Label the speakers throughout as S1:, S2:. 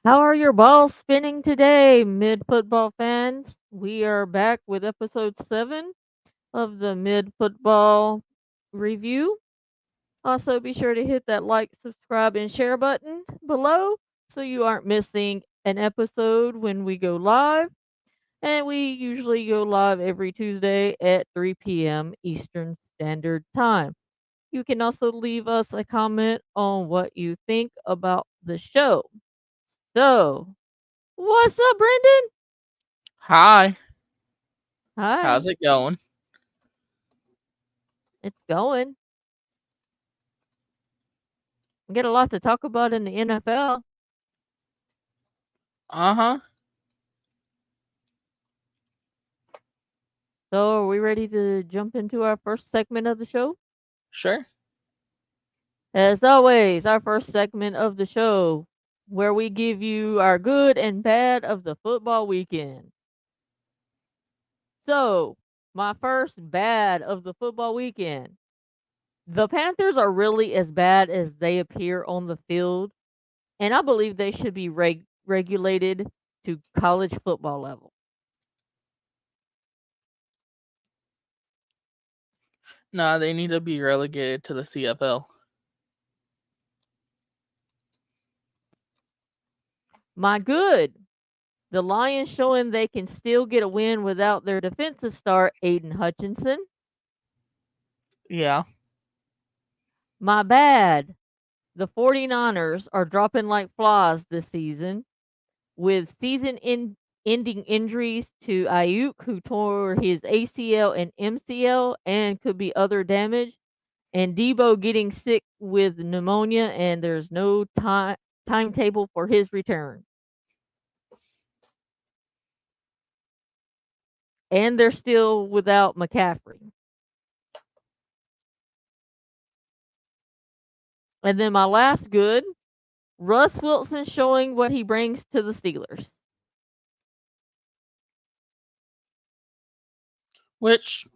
S1: How are your balls spinning today, mid football fans? We are back with episode 7 of the mid football review. Also, be sure to hit that like, subscribe, and share button below so you aren't missing an episode when we go live. And we usually go live every Tuesday at 3 p.m. Eastern Standard Time. You can also leave us a comment on what you think about the show. So, what's up, Brendan?
S2: Hi,
S1: Hi,
S2: how's it going?
S1: it's going. We get a lot to talk about in the NFL.
S2: Uh huh.
S1: So, are we ready to jump into our first segment of the show?
S2: Sure.
S1: As always, our first segment of the show, where we give you our good and bad of the football weekend. So, my first bad of the football weekend. The Panthers are really as bad as they appear on the field, and I believe they should be regulated to college football level.
S2: Nah, they need to be relegated to the CFL.
S1: My good. The Lions showing they can still get a win without their defensive star, Aiden Hutchinson.
S2: Yeah.
S1: My bad. The 49ers are dropping like flies this season with ending injuries to Ayuk, who tore his ACL and MCL and could be other damage, and Debo getting sick with pneumonia, and there's no timetable for his return. And they're still without McCaffrey. And then my last good, Russ Wilson showing what he brings to the Steelers.
S2: Which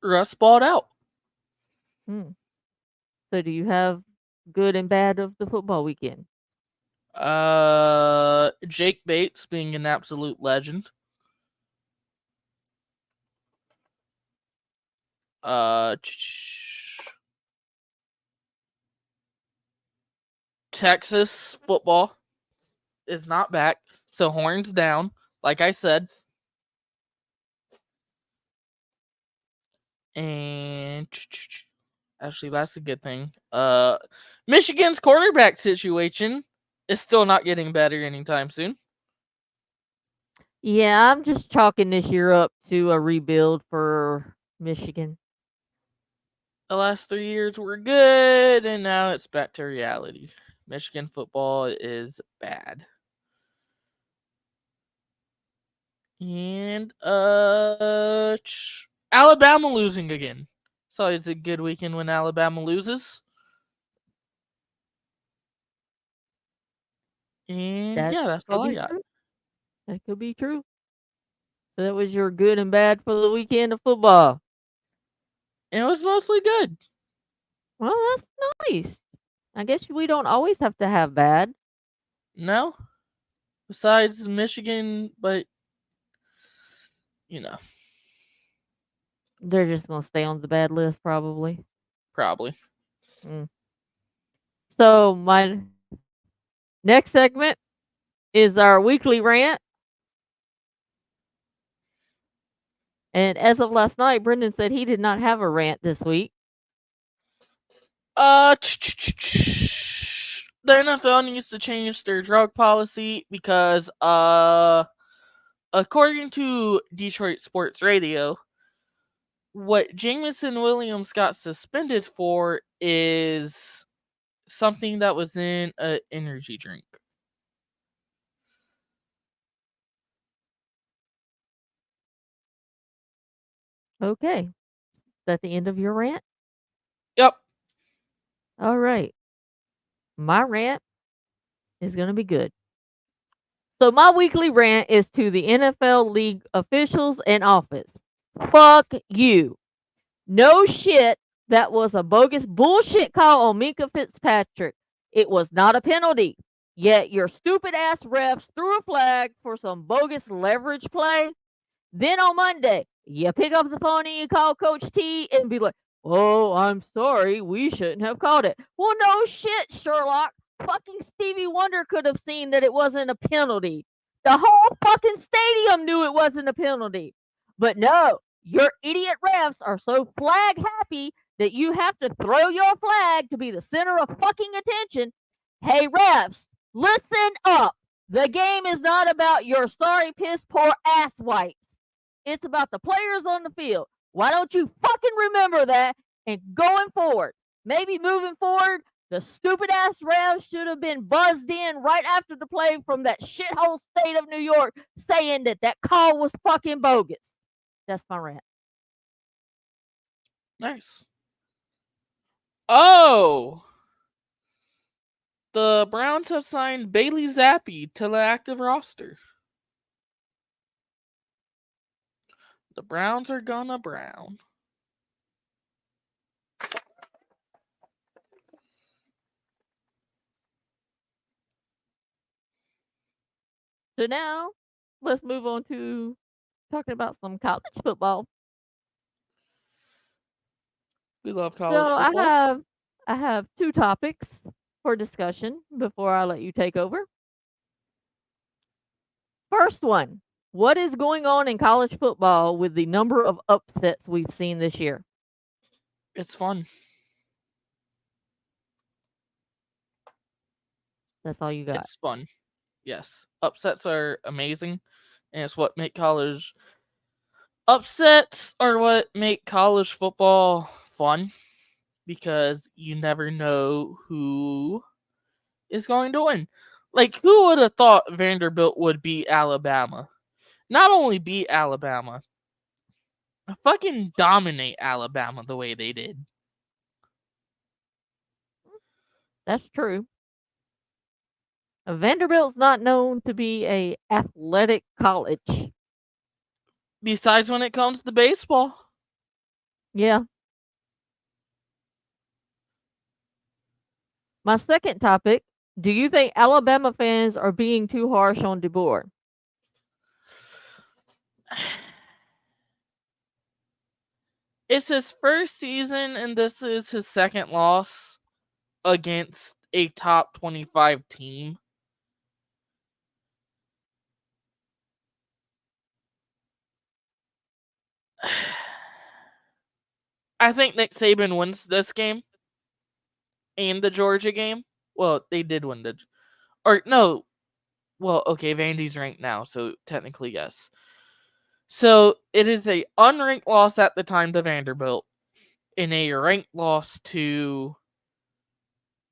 S2: Russ bought out.
S1: Hmm. So do you have good and bad of the football weekend?
S2: Jake Bates being an absolute legend. Uh, Texas football is not back, so horns down. Like I said, and actually, that's a good thing. Michigan's quarterback situation is still not getting better anytime soon.
S1: Yeah, I'm just chalking this year up to a rebuild for Michigan.
S2: The last 3 years were good, and now it's back to reality. Michigan football is bad. And Alabama losing again. So it's a good weekend when Alabama loses. And
S1: That
S2: yeah, that's
S1: could
S2: all I
S1: be
S2: got.
S1: true. That could be true. So that was your good and bad for the weekend of football.
S2: And it was mostly good.
S1: Well, that's nice. I guess we don't always have to have bad.
S2: No, besides Michigan, but you know,
S1: They're just gonna stay on the bad list probably.
S2: probably.
S1: Mm. So my next segment is our weekly rant. And as of last night, Brendan said he did not have a rant this week.
S2: Uh, the NFL needs to change their drug policy because according to Detroit Sports Radio, what Jameson Williams got suspended for is something that was in an energy drink.
S1: Okay. Is that the end of your rant?
S2: Yep.
S1: All right. My rant is going to be good. So, my weekly rant is to the NFL league officials in office. Fuck you. No shit. That was a bogus bullshit call on Minka Fitzpatrick. It was not a penalty. Yet your stupid ass refs threw a flag for some bogus leverage play. Then on Monday, you pick up the phone and you call Coach T and be like, "Oh, I'm sorry, we shouldn't have called it." Well, no shit, Sherlock. Fucking Stevie Wonder could have seen that it wasn't a penalty. The whole fucking stadium knew it wasn't a penalty. But no, your idiot refs are so flag happy that you have to throw your flag to be the center of fucking attention. Hey, refs, listen up. The game is not about your sorry piss poor ass wipes. It's about the players on the field. Why don't you fucking remember that? And going forward, maybe moving forward, the stupid ass refs should have been buzzed in right after the play from that shithole state of New York saying that that call was fucking bogus. That's my rant.
S2: Nice. Oh, the Browns have signed Bailey Zappi to the active roster. The Browns are gonna brown.
S1: So now let's move on to talking about some college football.
S2: We love
S1: So
S2: college football.
S1: I have two topics for discussion before I let you take over. First one, what is going on in college football with the number of upsets we've seen this year?
S2: It's fun.
S1: That's all you got.
S2: It's fun. Yes. Upsets are amazing, and it's what make college upsets are what make college football fun because you never know who is going to win. Like, who would have thought Vanderbilt would beat Alabama? Not only beat Alabama, fucking dominate Alabama the way they did.
S1: That's true. Vanderbilt's not known to be a athletic college.
S2: Besides when it comes to baseball.
S1: Yeah. My second topic, do you think Alabama fans are being too harsh on DeBoer?
S2: It's his first season, and this is his second loss against a top 25 team. I think Nick Saban wins this game and the Georgia game. Well, they did win the. Or, no. Well, okay, Vandy's ranked now, so technically, yes. So, it is a unranked loss at the time to Vanderbilt and a ranked loss to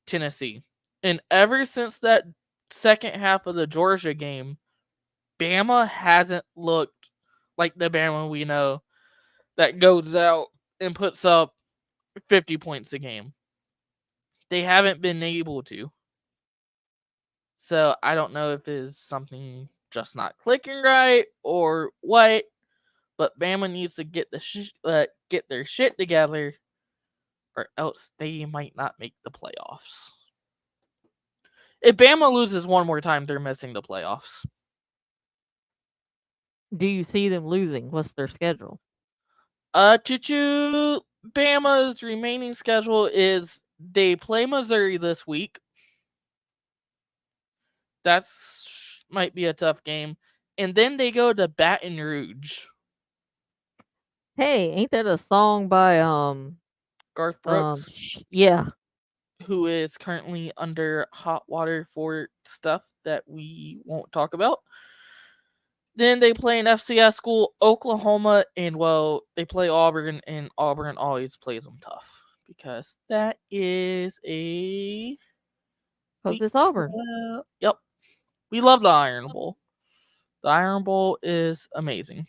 S2: Tennessee. And ever since that second half of the Georgia game, Bama hasn't looked like the Bama we know that goes out and puts up 50 points a game. They haven't been able to. So I don't know if it's something just not clicking right or what, but Bama needs to get their shit together, or else they might not make the playoffs. If Bama loses one more time, they're missing the playoffs.
S1: Do you see them losing? What's their schedule?
S2: Choo Bama's remaining schedule is they play Missouri this week. That's might be a tough game. And then they go to Baton Rouge.
S1: Hey, ain't that a song by
S2: Garth Brooks,
S1: yeah.
S2: who is currently under hot water for stuff that we won't talk about. Then they play an FCS school, Oklahoma, and well, they play Auburn, and Auburn always plays them tough because that is a
S1: Cause
S2: week
S1: it's Auburn.
S2: 12. Yep, we love the Iron Bowl. The Iron Bowl is amazing.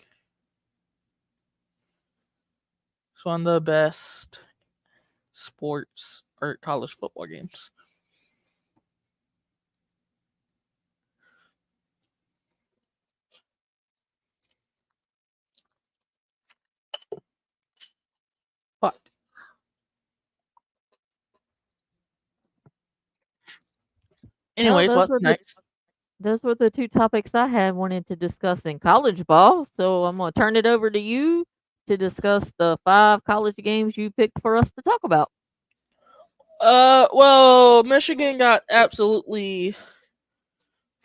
S2: It's one of the best sports or college football games. But
S1: Well,
S2: Anyways, what's next?
S1: those were the two topics I had wanted to discuss in college ball. So I'm gonna turn it over to you to discuss the 5 college games you picked for us to talk about.
S2: Well, Michigan got absolutely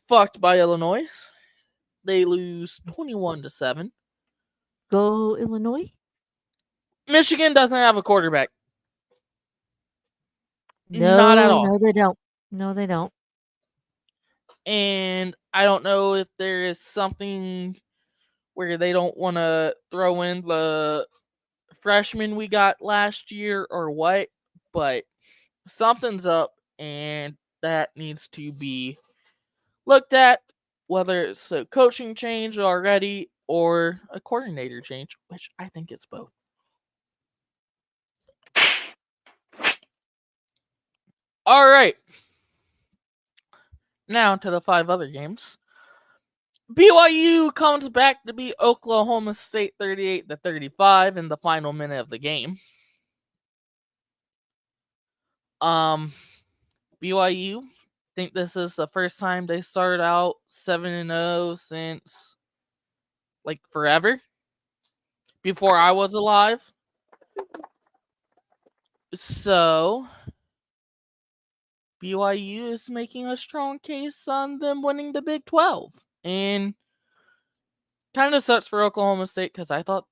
S2: fucked by Illinois. They lose 21-7.
S1: Go Illinois.
S2: Michigan doesn't have a quarterback. Not at
S1: No,
S2: all.
S1: no, they don't. No, they don't.
S2: And I don't know if there is something where they don't want to throw in the freshman we got last year or what, but something's up and that needs to be looked at, whether it's a coaching change already or a coordinator change, which I think it's both. All right, now to the 5 other games. BYU comes back to beat Oklahoma State 38-35 in the final minute of the game. Um, BYU think this is the first time they started out 7-0 since like forever, before I was alive. So BYU is making a strong case on them winning the Big 12. And kind of sucks for Oklahoma State because I thought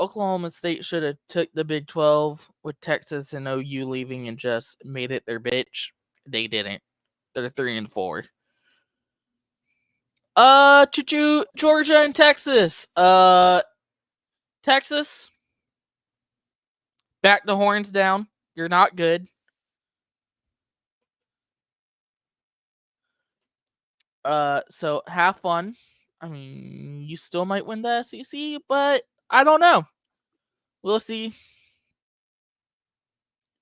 S2: Oklahoma State should have took the Big 12 with Texas and OU leaving and just made it their bitch. They didn't. They're 3-4. Choo-choo, Georgia and Texas. Texas, back the horns down. You're not good. So have fun. I mean, you still might win the SEC, but I don't know. We'll see.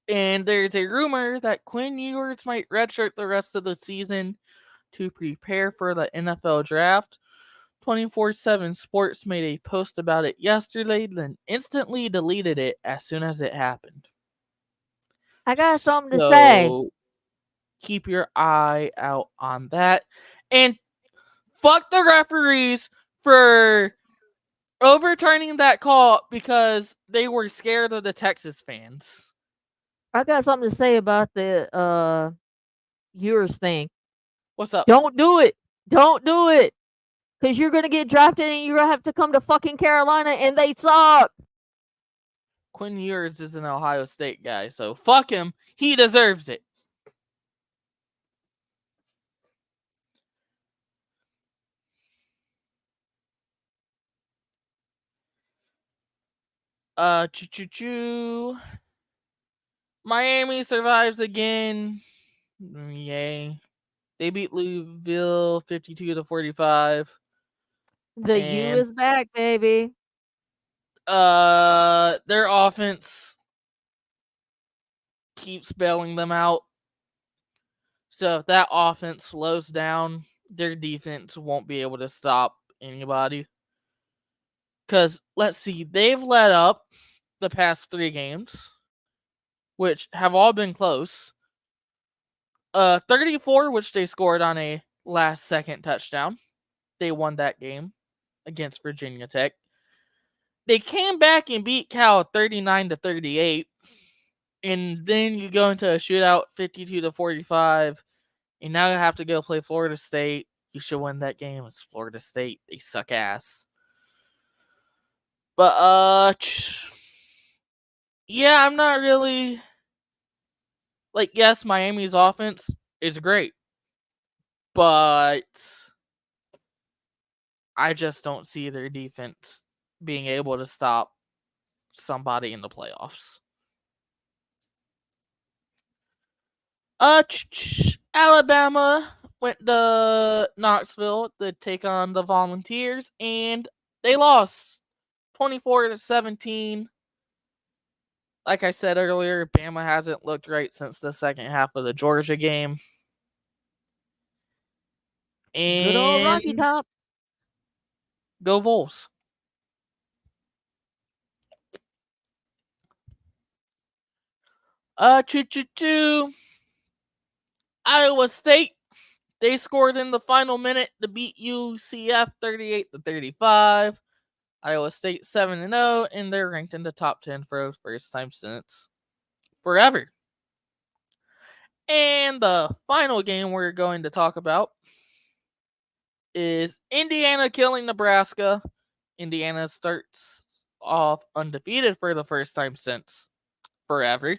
S2: And there's a rumor that Quinn Ewers might redshirt the rest of the season to prepare for the NFL draft. 24/7 Sports made a post about it yesterday, then instantly deleted it as soon as it happened.
S1: I got something to say.
S2: So keep your eye out on that. And fuck the referees for overturning that call because they were scared of the Texas fans.
S1: I got something to say about the yours thing.
S2: What's up?
S1: Don't do it. Don't do it. Cause you're gonna get drafted and you're gonna have to come to fucking Carolina and they suck.
S2: Quinn Ewers is an Ohio State guy, so fuck him. He deserves it. Choo choo choo. Miami survives again. Yay. They beat Louisville 52-45.
S1: The U
S2: And
S1: is back, baby.
S2: their offense keeps bailing them out. So if that offense slows down, their defense won't be able to stop anybody. Because let's see, they've let up the past 3 games, which have all been close. 34, which they scored on a last second touchdown. They won that game against Virginia Tech. They came back and beat Cal 39-38. And then you go into a shootout 52-45. And now you have to go play Florida State. You should win that game. It's Florida State. They suck ass. But yeah, I'm not really like, yes, Miami's offense is great, but I just don't see their defense being able to stop somebody in the playoffs. Alabama went to Knoxville to take on the Volunteers, and they lost 24-17. Like I said earlier, Bama hasn't looked right since the second half of the Georgia game.
S1: Good old Rocky
S2: And
S1: Top.
S2: go Vols. Choo choo choo. Iowa State They scored in the final minute to beat UCF 38-35. Iowa State 7-0, and they're ranked in the top 10 for the first time since forever. And the final game we're going to talk about is Indiana killing Nebraska. Indiana starts off undefeated for the first time since forever,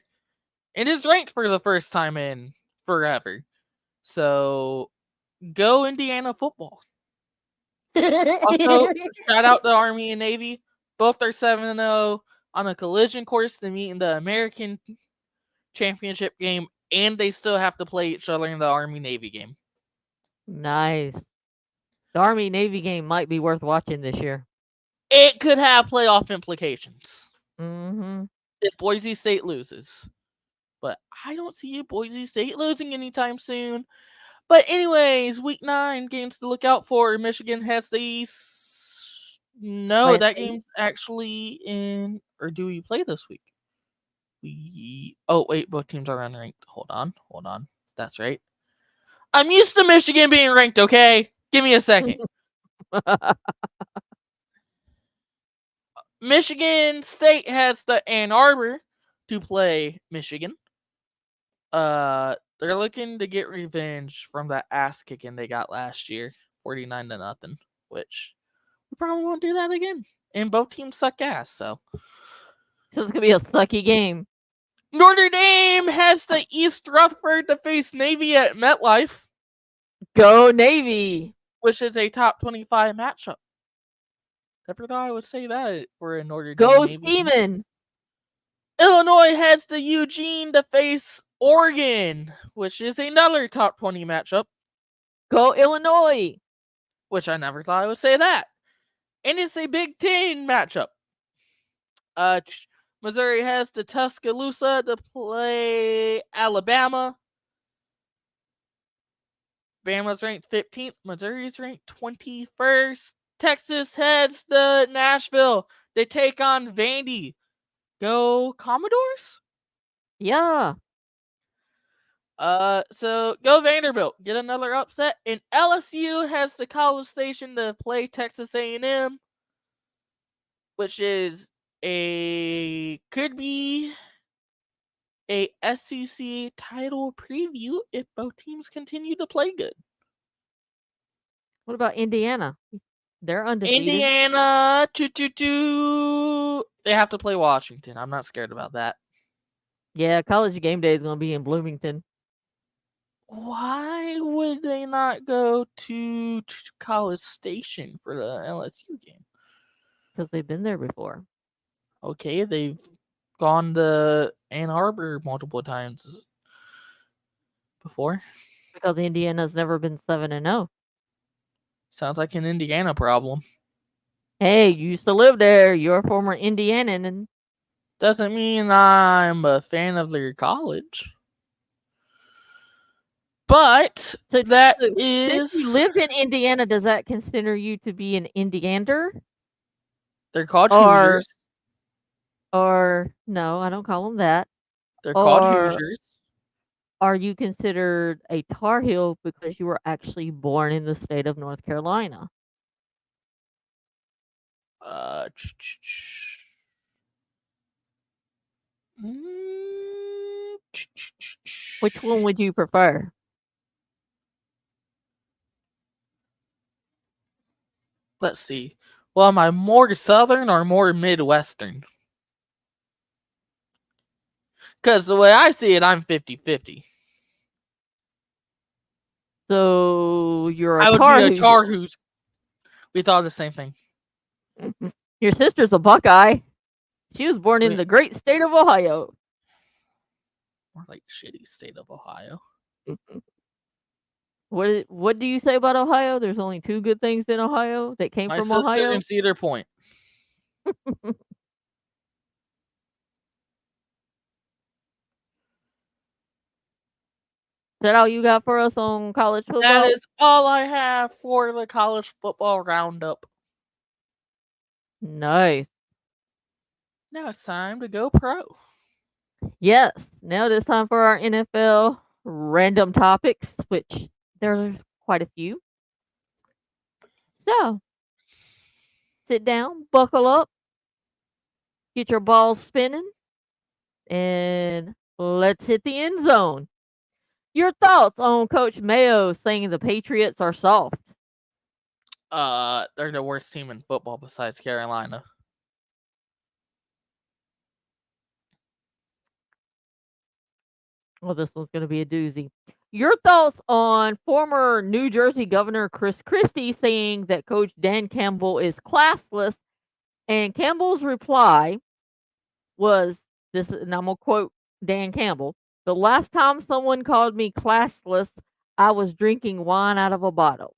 S2: and is ranked for the first time in forever. So, go Indiana football. Also, shout out the Army and Navy. Both are 7-0 on a collision course to meet in the American Championship game, and they still have to play each other in the Army Navy game.
S1: Nice. The Army Navy game might be worth watching this year.
S2: It could have playoff implications
S1: Mhm.
S2: if Boise State loses. But I don't see Boise State losing anytime soon. But anyways, week 9 games to look out for. Michigan has the no,
S1: Ohio
S2: that
S1: State?
S2: game's actually in, or do we play this week? Oh wait, both teams are unranked. Hold on. That's right. I'm used to Michigan being ranked, okay? Give me a second. Michigan State has the Ann Arbor to play Michigan. They're looking to get revenge from that ass kicking they got last year, 49-0, which we probably won't do that again. And both teams suck ass, so.
S1: So it's gonna be a sucky game.
S2: Notre Dame has the East Rutherford to face Navy at MetLife,
S1: Go Navy!
S2: which is a top 25 matchup. Never thought I would say that for a Notre Dame
S1: Go
S2: Navy game.
S1: Seaman!
S2: Illinois has the Eugene to face Oregon, which is another top 20 matchup,
S1: Go Illinois!
S2: which I never thought I would say that. And it's a Big Ten matchup. Missouri has the Tuscaloosa to play Alabama. Bama's ranked 15th. Missouri's ranked 21st. Texas heads to Nashville. They take on Vandy. Go Commodores?
S1: Yeah.
S2: So go Vanderbilt. Get another upset. And LSU has the College Station to play Texas A&M, which is could be a SEC title preview if both teams continue to play good.
S1: What about Indiana? They're undefeated.
S2: Indiana, they have to play Washington. I'm not scared about that.
S1: Yeah, college game day is gonna be in Bloomington.
S2: Why would they not go to College Station for the LSU game?
S1: Because they've been there before.
S2: Okay, they've gone to Ann Arbor multiple times before.
S1: Because Indiana's never been 7-0.
S2: Sounds like an Indiana problem.
S1: Hey, you used to live there. You're a former Indianan. And
S2: Doesn't mean I'm a fan of their college. But
S1: so,
S2: that
S1: since you
S2: is.
S1: lived in Indiana, does that consider you to be an Indiander?
S2: They're called
S1: Or,
S2: Hoosiers.
S1: or no, I don't call them that.
S2: They're called
S1: Or
S2: Hoosiers.
S1: are you considered a Tar Heel because you were actually born in the state of North Carolina?
S2: Uh,
S1: Which one would you prefer?
S2: Let's see. Well, am I more southern or more midwestern? Because the way I see it, I'm 50-50.
S1: So you're a
S2: I would
S1: Tar
S2: be a
S1: Heel.
S2: Tar Hoosier. We thought the same thing.
S1: Your sister's a Buckeye. She was born in the great state of Ohio.
S2: More like shitty state of Ohio.
S1: What do you say about Ohio? There's only 2 good things in Ohio that came
S2: My
S1: from
S2: sister
S1: Ohio.
S2: in Cedar Point.
S1: Is that all you got for us on college football?
S2: That is all I have for the college football roundup.
S1: Nice.
S2: Now it's time to go pro.
S1: Yes. Now it is time for our NFL random topics, which there's quite a few. So, sit down, buckle up, get your balls spinning, and let's hit the end zone. Your thoughts on Coach Mayo saying the Patriots are soft?
S2: They're the worst team in football besides Carolina.
S1: Well, this one's going to be a doozy. Your thoughts on former New Jersey Governor Chris Christie saying that Coach Dan Campbell is classless, and Campbell's reply was this, and I'm going to quote Dan Campbell: "The last time someone called me classless, I was drinking wine out of a bottle."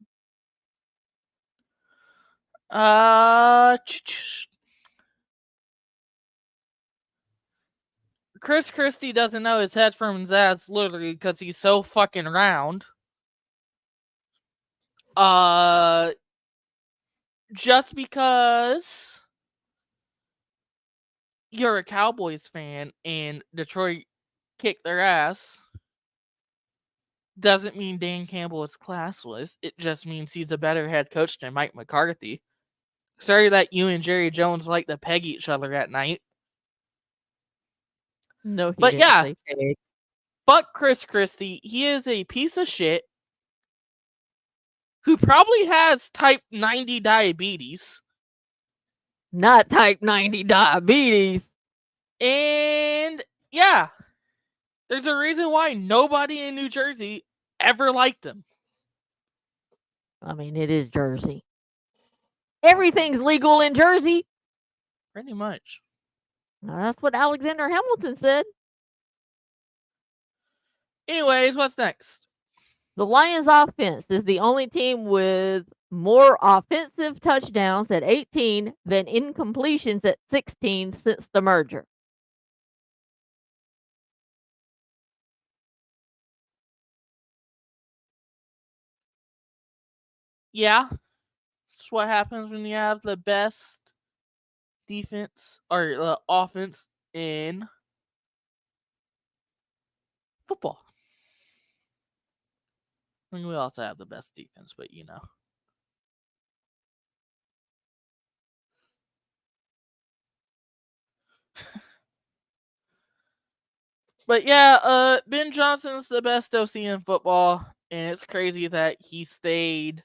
S2: Uh, Chris Christie doesn't know his head from his ass, literally, because he's so fucking round. Uh, just because you're a Cowboys fan and Detroit kicked their ass doesn't mean Dan Campbell is classless. It just means he's a better head coach than Mike McCarthy. Sorry that you and Jerry Jones like to peg each other at night.
S1: No, he
S2: But
S1: didn't
S2: yeah,
S1: say peg.
S2: fuck Chris Christie. He is a piece of shit who probably has type 90 diabetes.
S1: Not type 90 diabetes.
S2: And yeah, there's a reason why nobody in New Jersey ever liked him.
S1: I mean, it is Jersey. Everything's legal in Jersey.
S2: Pretty much.
S1: That's what Alexander Hamilton said.
S2: Anyways, what's next?
S1: The Lions offense is the only team with more offensive touchdowns at 18 than incompletions at 16 since the merger.
S2: Yeah, that's what happens when you have the best defense or offense in football. I mean, we also have the best defense, but you know. But yeah, Ben Johnson's the best OC in football, and it's crazy that he stayed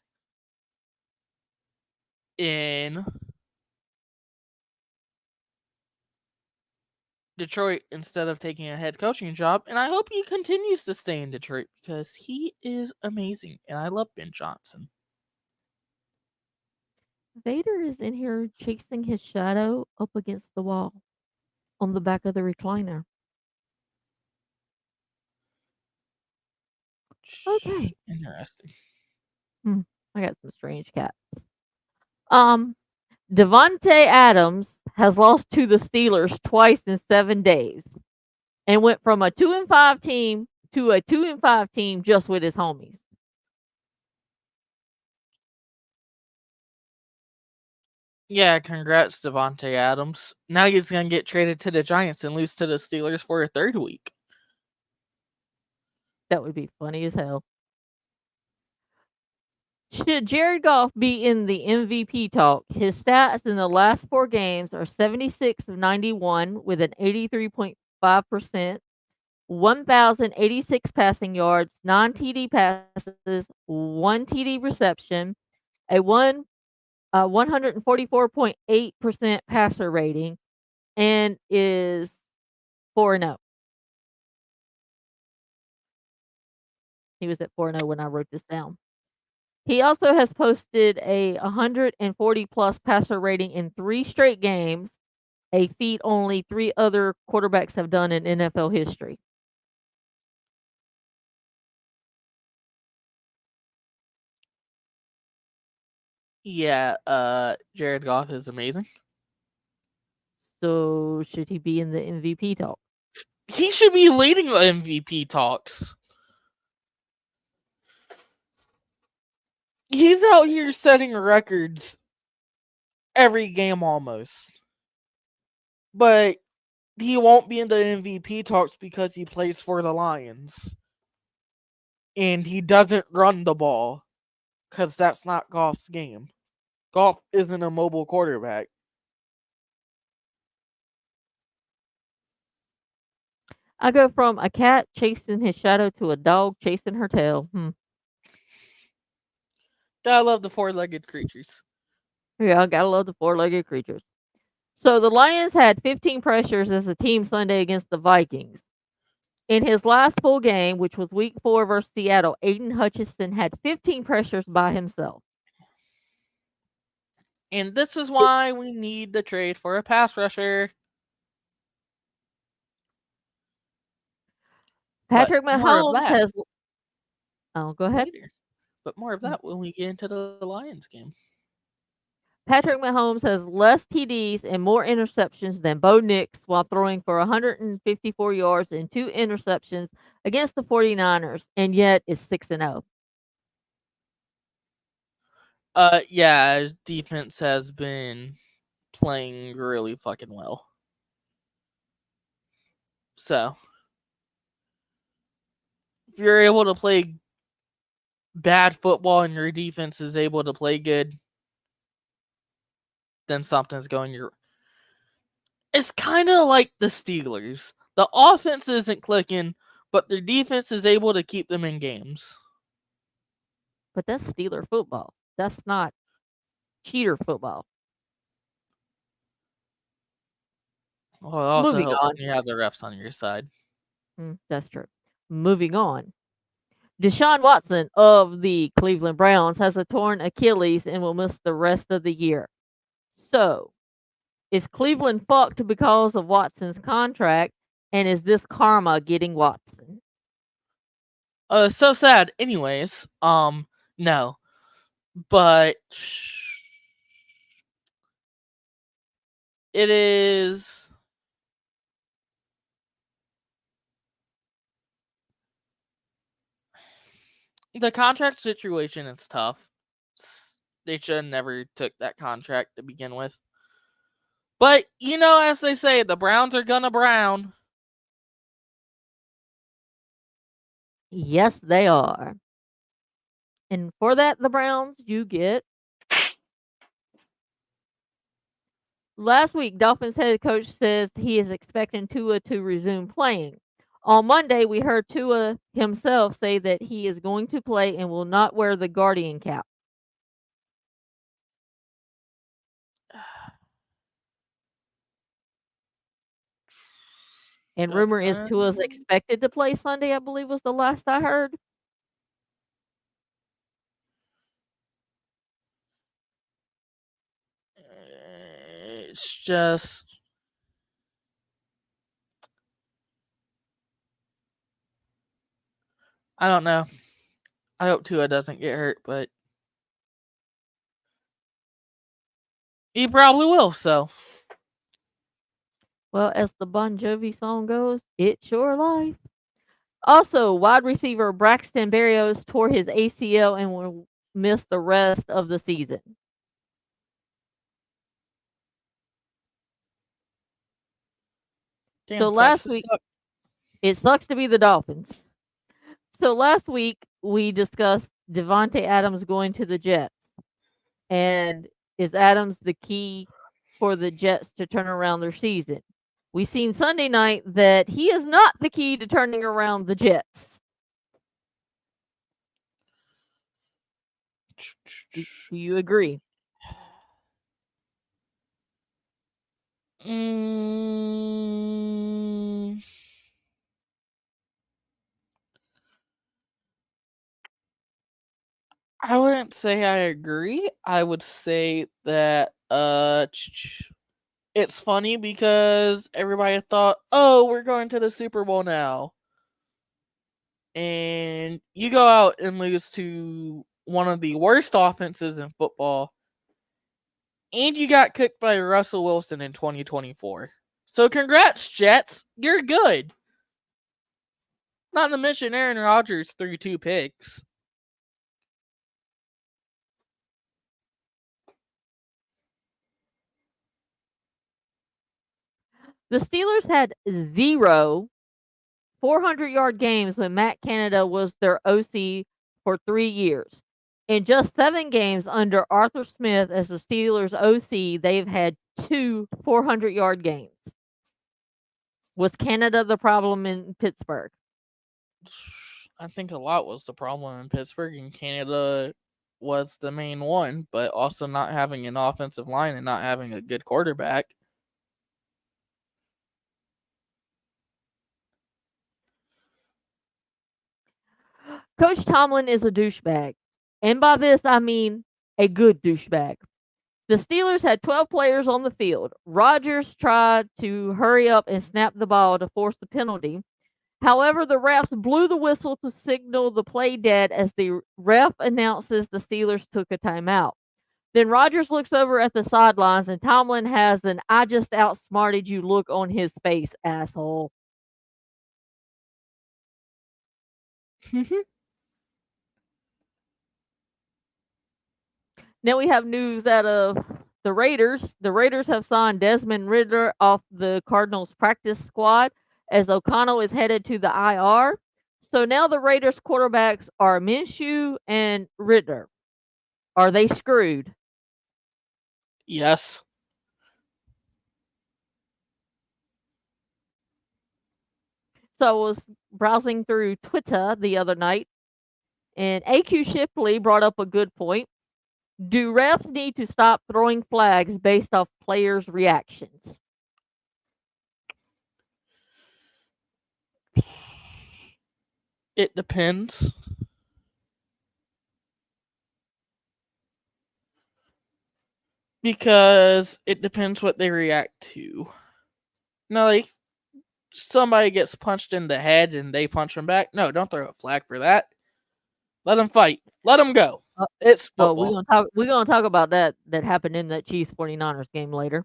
S2: in Detroit instead of taking a head coaching job, and I hope he continues to stay in Detroit because he is amazing, and I love Ben Johnson.
S1: Vader is in here chasing his shadow up against the wall on the back of the recliner. Okay.
S2: Interesting.
S1: I got some strange cats. Um, Devontae Adams has lost to the Steelers twice in 7 days and went from a 2-5 team to a 2-5 team just with his homies.
S2: Yeah, congrats, Devontae Adams. Now he's gonna get traded to the Giants and lose to the Steelers for a third week.
S1: That would be funny as hell. Should Jared Goff be in the MVP talk? His stats in the last 4 games are 76 of 91 with an 83.5%, 1,086 passing yards, 9 TD passes, 1 TD reception, a 144.8% passer rating, and is 4-0. He was at 4-0 when I wrote this down. He also has posted a 140 plus passer rating in 3 straight games, a feat only 3 other quarterbacks have done in NFL history.
S2: Yeah, Jared Goff is amazing.
S1: So should he be in the MVP talk?
S2: He should be leading the MVP talks. He's out here setting records every game almost. But he won't be in the MVP talks because he plays for the Lions. And he doesn't run the ball. because that's not Goff's game. Goff isn't a mobile quarterback.
S1: I go from a cat chasing his shadow to a dog chasing her tail.
S2: Gotta love the four-legged creatures.
S1: Yeah, I gotta love the four-legged creatures. So the Lions had 15 pressures as a team Sunday against the Vikings. In his last full game, which was week 4 versus Seattle, Aiden Hutchinson had 15 pressures by himself.
S2: And this is why we need the trade for a pass rusher. But
S1: Patrick
S2: more of
S1: Mahomes
S2: that
S1: has. Oh, go ahead.
S2: later. But more of that when we get into the Lions game.
S1: Patrick Mahomes has less TDs and more interceptions than Bo Nix while throwing for 154 yards and 2 interceptions against the 49ers, and yet is 6-0.
S2: Yeah, his defense has been playing really fucking well. So, if you're able to play bad football and your defense is able to play good, then something's going your. It's kind of like the Steelers. The offense isn't clicking, but their defense is able to keep them in games.
S1: But that's Steeler football. That's not cheater football.
S2: Well, it also
S1: Moving
S2: helps
S1: on.
S2: when you have the refs on your side.
S1: That's true. Moving on. Deshaun Watson of the Cleveland Browns has a torn Achilles and will miss the rest of the year. So, is Cleveland fucked because of Watson's contract? And is this karma getting Watson?
S2: So sad. Anyways, no, but it is. The contract situation is tough. They should have never took that contract to begin with. But you know, as they say, the Browns are gonna brown.
S1: Yes, they are. And for that, the Browns, you get. Last week, Dolphins head coach says he is expecting Tua to resume playing. On Monday, we heard Tua himself say that he is going to play and will not wear the Guardian cap. And
S2: Just
S1: rumor is Tua is expected to play Sunday, I believe was the last I heard.
S2: it's just I don't know. I hope Tua doesn't get hurt, but he probably will. So
S1: Well, as the Bon Jovi song goes, it's your life. Also, wide receiver Braxton Berrios tore his ACL and will miss the rest of the season. So
S2: damn, sucks
S1: last
S2: to
S1: week,
S2: suck.
S1: it sucks to be the Dolphins. So last week we discussed Devontae Adams going to the Jets, and is Adams the key for the Jets to turn around their season? We seen Sunday night that he is not the key to turning around the Jets. Do you agree?
S2: Mm, I wouldn't say I agree. I would say that it's funny because everybody thought, "Oh, we're going to the Super Bowl now." And you go out and lose to one of the worst offenses in football, and you got cooked by Russell Wilson in 2024. So congrats, Jets. You're good. Not to mention Aaron Rodgers threw 2 picks.
S1: The Steelers had 0 400-yard games when Matt Canada was their OC for 3 years. In just 7 games under Arthur Smith as the Steelers' OC, they've had 2 400-yard games. Was Canada the problem in Pittsburgh?
S2: I think a lot was the problem in Pittsburgh, and Canada was the main one, but also not having an offensive line and not having a good quarterback.
S1: Coach Tomlin is a douchebag. And by this, I mean a good douchebag. The Steelers had 12 players on the field. Rodgers tried to hurry up and snap the ball to force the penalty. However, the refs blew the whistle to signal the play dead as the ref announces the Steelers took a timeout. Then Rodgers looks over at the sidelines and Tomlin has an I just outsmarted you look on his face, asshole. Now we have news out of the Raiders. The Raiders have signed Desmond Ridder off the Cardinals practice squad as O'Connell is headed to the IR. So now the Raiders quarterbacks are Minshew and Ridder. Are they screwed?
S2: Yes.
S1: So I was browsing through Twitter the other night, and AQ Shipley brought up a good point. Do refs need to stop throwing flags based off players' reactions?
S2: It depends. Because it depends what they react to. No, like somebody gets punched in the head and they punch them back. No, don't throw a flag for that. Let them fight. Let them go.
S1: Uh,
S2: It's
S1: oh,
S2: football.
S1: we're gonna talk about that happened in that Chiefs 49ers game later.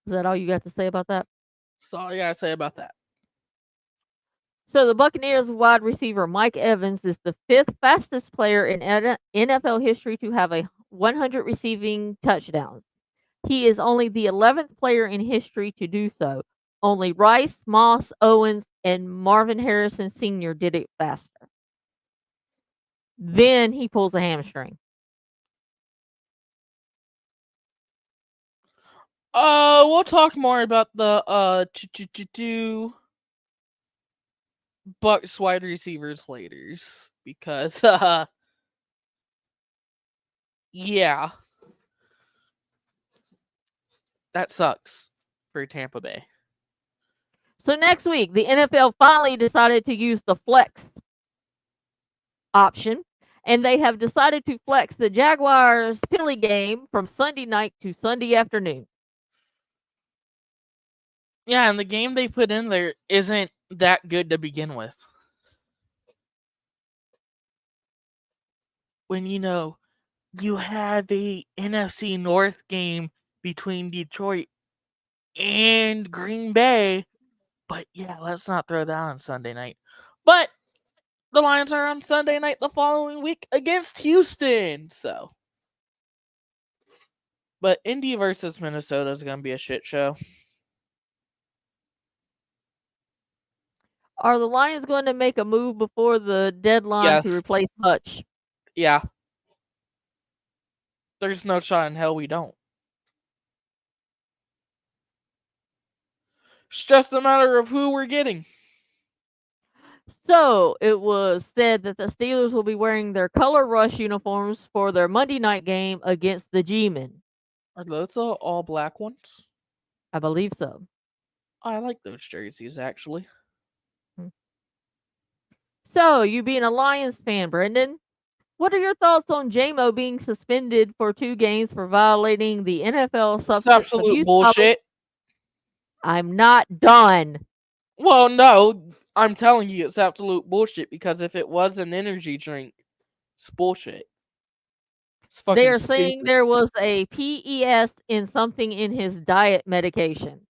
S1: Is that all you got to say about that?
S2: That's all I gotta say about that.
S1: So the Buccaneers wide receiver Mike Evans is the 5th fastest player in NFL history to have a 100 receiving touchdowns. He is only the 11th player in history to do so. Only Rice, Moss, Owens, and Marvin Harrison Sr. did it faster. Then he pulls a hamstring.
S2: We'll talk more about the Bucks wide receivers later because yeah, that sucks for Tampa Bay.
S1: So next week, the NFL finally decided to use the flex option, and they have decided to flex the Jaguars Philly game from Sunday night to Sunday afternoon.
S2: Yeah, and the game they put in there isn't that good to begin with. When you had the NFC North game between Detroit and Green Bay, but yeah, let's not throw that on Sunday night. But the Lions are on Sunday night the following week against Houston, so. But Indy versus Minnesota is going to be a shit show.
S1: Are the Lions going to make a move before the deadline to
S2: Yes.
S1: replace Hutch?
S2: Yeah. There's no shot in hell we don't. It's just a matter of who we're getting.
S1: So it was said that the Steelers will be wearing their color rush uniforms for their Monday night game against the G-Men.
S2: Are those the all black ones?
S1: I believe so.
S2: I like those jerseys, actually.
S1: So, you being a Lions fan, Brendan, what are your thoughts on JMO being suspended for 2 games for violating the NFL
S2: It's
S1: substance
S2: absolute
S1: abuse policy?
S2: bullshit.
S1: I'm not done.
S2: Well, no, I'm telling you, it's absolute bullshit because if it was an energy drink, it's bullshit. It's fucking
S1: They are
S2: stupid.
S1: saying there was a PES in something in his diet medication.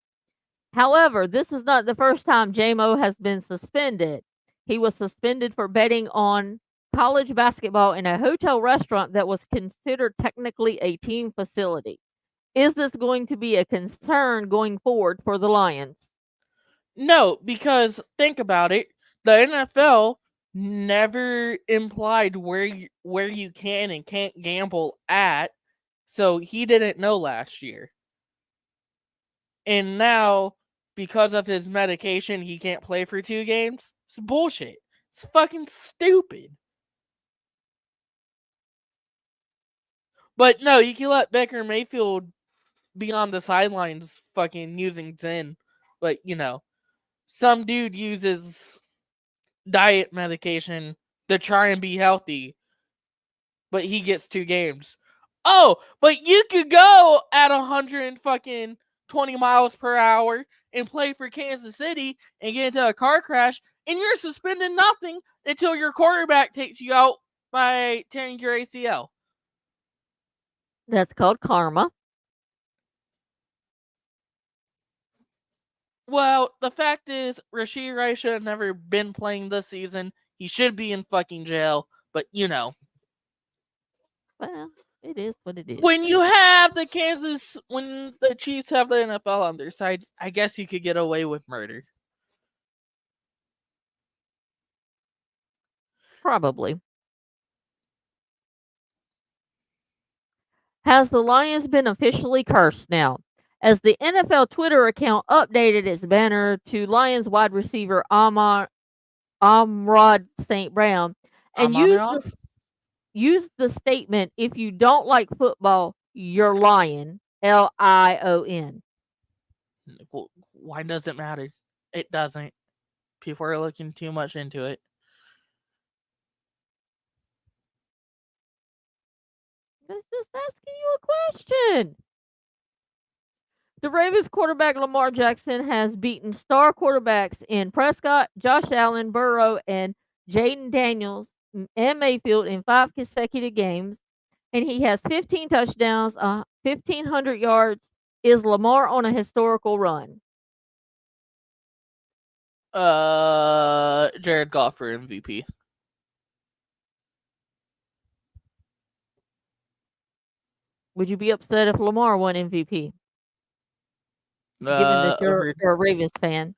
S1: However, this is not the first time JMO has been suspended. He was suspended for betting on college basketball in a hotel restaurant that was considered technically a team facility. Is this going to be a concern going forward for the Lions?
S2: No, because think about it. The NFL never implied where you can and can't gamble at, so he didn't know last year. And now, because of his medication, he can't play for 2 games. It's bullshit. It's fucking stupid. But no, you can let Baker Mayfield be on the sidelines fucking using Zen. But, some dude uses diet medication to try and be healthy, but he gets 2 games. Oh, but you could go at 100 fucking 20 miles per hour and play for Kansas City and get into a car crash, and you're suspended nothing until your quarterback takes you out by tearing your ACL.
S1: That's called karma.
S2: Well, the fact is, Rashid Rice should have never been playing this season. He should be in fucking jail. But
S1: Well, it is what it is.
S2: when the Chiefs have the NFL on their side, I guess you could get away with murder.
S1: Probably. Has the Lions been officially cursed now? As the NFL Twitter account updated its banner to Lions wide receiver Amrod St. Brown and
S2: Amon Ra?
S1: used the statement, if you don't like football, you're lying. Lion.
S2: Why does it matter? It doesn't. People are looking too much into it.
S1: That's just asking you a question. The Ravens quarterback Lamar Jackson has beaten star quarterbacks in Prescott, Josh Allen, Burrow, and Jaden Daniels and Mayfield in 5 consecutive games, and he has 15 touchdowns, 1,500 yards. Is Lamar on a historical run?
S2: Jared Goff for MVP.
S1: Would you be upset if Lamar won MVP, given that you're,
S2: Over.
S1: you're a Ravens fan?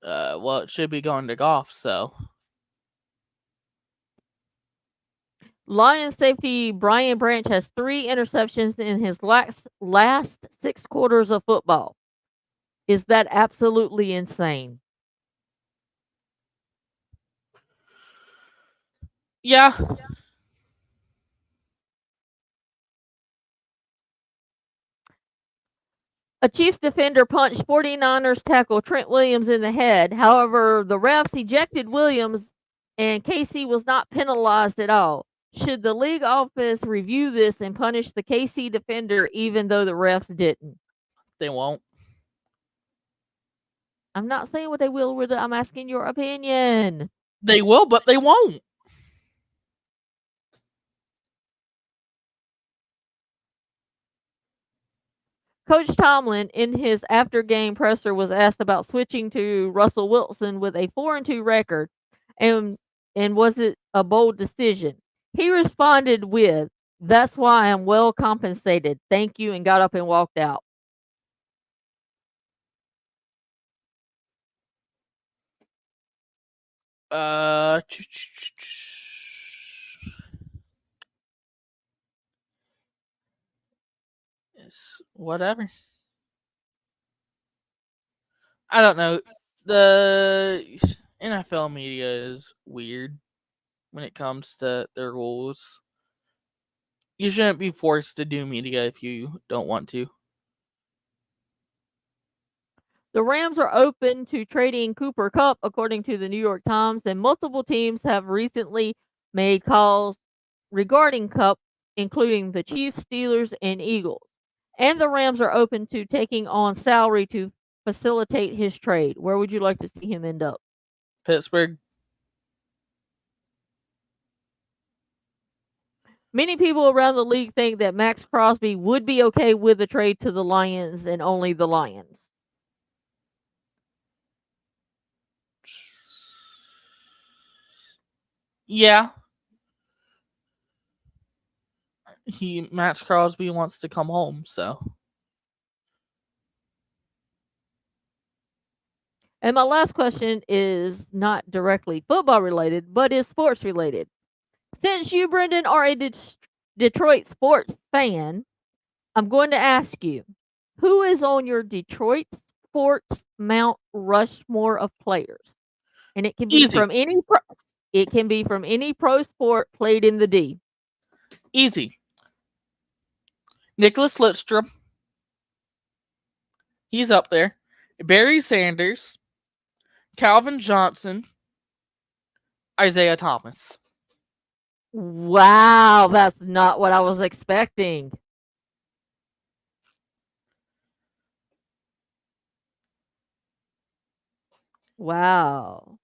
S2: Well, it should be going to Goff. So
S1: Lions safety Brian Branch has 3 interceptions in his last 6 quarters of football. Is that absolutely insane?
S2: yeah,
S1: A Chiefs defender punched 49ers tackle Trent Williams in the head. However, the refs ejected Williams and KC was not penalized at all. Should the league office review this and punish the KC defender even though the refs didn't?
S2: they won't.
S1: I'm not saying what they will with it. I'm asking your opinion.
S2: They will, but they won't.
S1: Coach Tomlin, in his after game presser, was asked about switching to Russell Wilson with a 4-2 record and was it a bold decision? He responded with, "That's why I'm well compensated. Thank you," and got up and walked out.
S2: Uh, it's whatever. I don't know. The NFL media is weird when it comes to their rules. You shouldn't be forced to do media if you don't want to.
S1: The Rams are open to trading Cooper Kupp, according to the New York Times, and multiple teams have recently made calls regarding Kupp, including the Chiefs, Steelers, and Eagles. And the Rams are open to taking on salary to facilitate his trade. Where would you like to see him end up?
S2: Pittsburgh.
S1: Many people around the league think that Max Crosby would be okay with a trade to the Lions and only the Lions.
S2: Yeah. Max Crosby wants to come home, so
S1: And my last question is not directly football related, but is sports related. Since you, Brendan, are a Detroit sports fan, I'm going to ask you, who is on your Detroit sports Mount Rushmore of players? And it can be
S2: easy,
S1: from any pro sport played in the D.
S2: easy. Nicholas Lidstrom, he's up there. Barry Sanders, Calvin Johnson, Isaiah Thomas.
S1: Wow, that's not what I was expecting. Wow.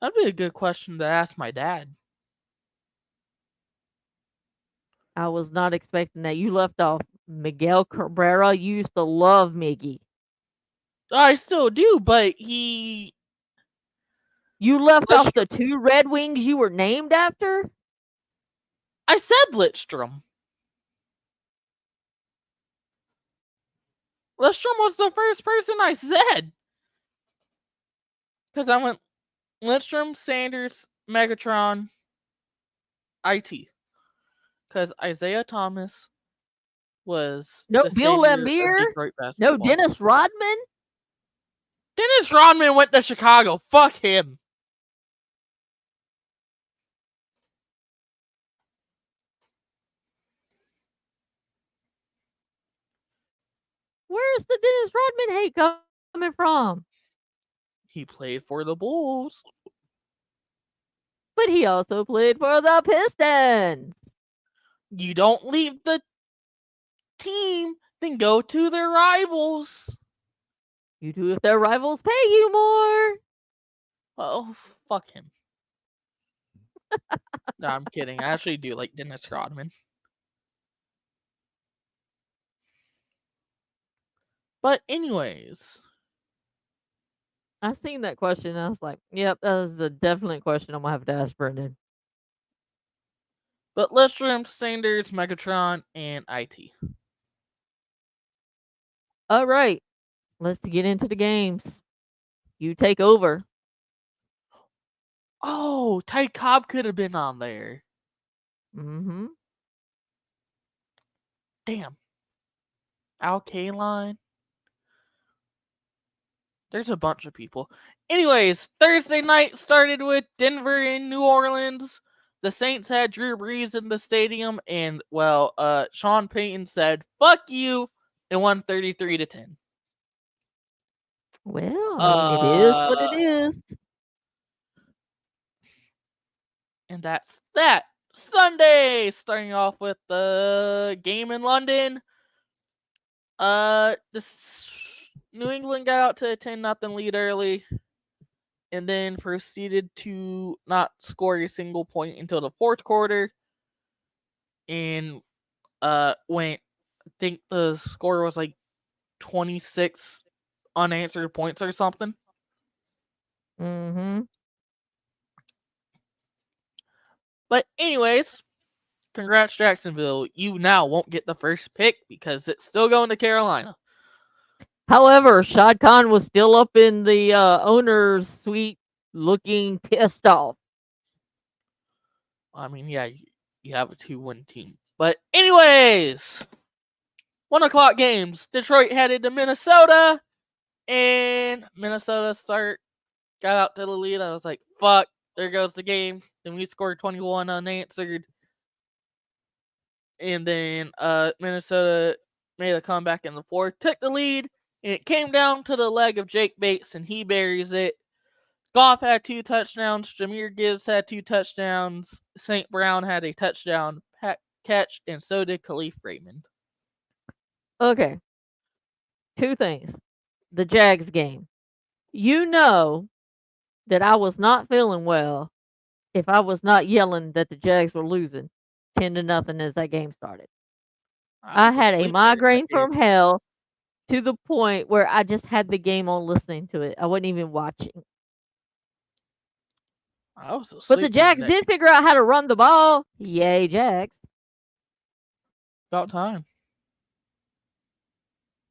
S2: That'd be a good question to ask my dad.
S1: I was not expecting that. You left off Miguel Cabrera. You used to love Miggy.
S2: I still do, but he
S1: You left off
S2: Lidstrom.
S1: the 2 Red Wings you were named after?
S2: I said Lidstrom. Lidstrom was the first person I said. Because I went Lidstrom, Sanders, Megatron, IT. Because Isaiah Thomas was
S1: No
S2: the
S1: Bill
S2: savior of
S1: Lambier?
S2: Detroit
S1: No
S2: basketball.
S1: Dennis Rodman?
S2: Dennis Rodman went to Chicago. Fuck him.
S1: Where's the Dennis Rodman hate coming from?
S2: He played for the Bulls.
S1: But he also played for the Pistons.
S2: You don't leave the team, then go to their rivals.
S1: You do if their rivals pay you more.
S2: Oh, fuck him. No, I'm kidding. I actually do like Dennis Rodman. But anyways,
S1: I seen that question and I was like, yep, that is the definite question I'm gonna have to ask Brendan.
S2: but Lidstrom, Sanders, Megatron, and IT.
S1: All right, let's get into the games. You take over.
S2: Oh, Ty Cobb could have been on there.
S1: Mm-hmm.
S2: Damn. Al Kaline. There's a bunch of people. Anyways, Thursday night started with Denver and New Orleans. The Saints had Drew Brees in the stadium, and well, Sean Payton said, "Fuck you," and won 33-10.
S1: Well, I mean, it is what it
S2: Uh,
S1: is.
S2: and that's that. Sunday, starting off with the game in London. This New England got out to a 10-0 lead early, and then proceeded to not score a single point until the fourth quarter. And went, I think the score was like 26 unanswered points or something.
S1: Mm-hmm.
S2: But anyways, congrats Jacksonville. You now won't get the first pick because it's still going to Carolina.
S1: However, Shad Khan was still up in the owner's suite looking pissed off.
S2: I mean, yeah, you have a 2-win team. But anyways, 1:00 games. Detroit headed to Minnesota, and Minnesota got out to the lead. I was like, fuck, there goes the game. Then we scored 21 unanswered. And then Minnesota made a comeback in the fourth, took the lead, and it came down to the leg of Jake Bates, and he buries it. Goff had 2 touchdowns. Jahmyr Gibbs had 2 touchdowns. St. Brown had a touchdown catch, and so did Khalif Raymond.
S1: Okay, 2 things. The Jags game. You know that I was not feeling well if I was not yelling that the Jags were losing 10-0 as that game started.
S2: I
S1: I
S2: was
S1: had a
S2: asleep during that
S1: migraine
S2: game.
S1: from hell to the point where I just had the game on listening to it. I wasn't even watching.
S2: I was
S1: But the
S2: asleep during
S1: Jags
S2: that
S1: did
S2: game.
S1: figure out how to run the ball. Yay, Jags.
S2: About time.